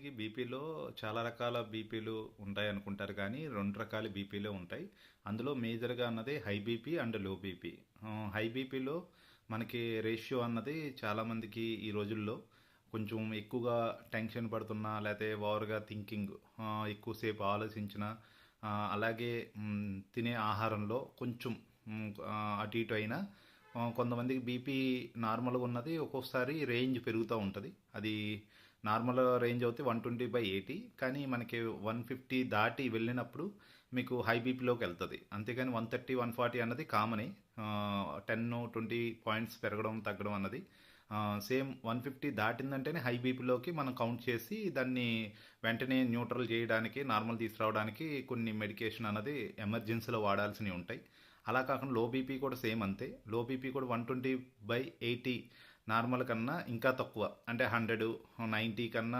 చాలామందికి బీపీలో చాలా రకాల బీపీలు ఉంటాయనుకుంటారు కానీ 2 రకాల బీపీలే ఉంటాయి. అందులో మేజర్‌గా అన్నది high BP and low BP. High బీపీలో మనకి రేషియో అన్నది చాలామందికి ఈ రోజుల్లో కొంచెం ఎక్కువగా టెన్షన్ పడుతున్నా, లేతే ఓవర్‌గా థింకింగ్, ఎక్కువసేపు ఆలోచించినా, అలాగే తినే ఆహారంలో కొంచెం అటు ఇటు అయినా కొంతమందికి బీపీ నార్మల్‌గా ఉన్నది ఒక్కొక్కసారి రేంజ్ పెరుగుతూ ఉంటది. అది నార్మల్ రేంజ్ అవుతే 120/80, కానీ మనకి 150 దాటి వెళ్ళినప్పుడు మీకు హై బీపీలోకి వెళ్తది. అంతేగాని 130, 140 అన్నది కామనే. 10, 20 పాయింట్స్ పెరగడం, తగ్గడం అన్నది. సేమ్ 150 దాటిందంటేనే హై బీపీలోకి మనం కౌంట్ చేసి దాన్ని వెంటనే న్యూట్రల్ చేయడానికి, నార్మల్ తీసుకురావడానికి కొన్ని మెడికేషన్ అన్నది ఎమర్జెన్సీలో వాడాల్సినవి ఉంటాయి. అలా కాకుండా లో బీపీ కూడా సేమ్ అంతే. లో బీపీ కూడా 120/80 నార్మల్ కన్నా ఇంకా తక్కువ, అంటే 100, 90 కన్నా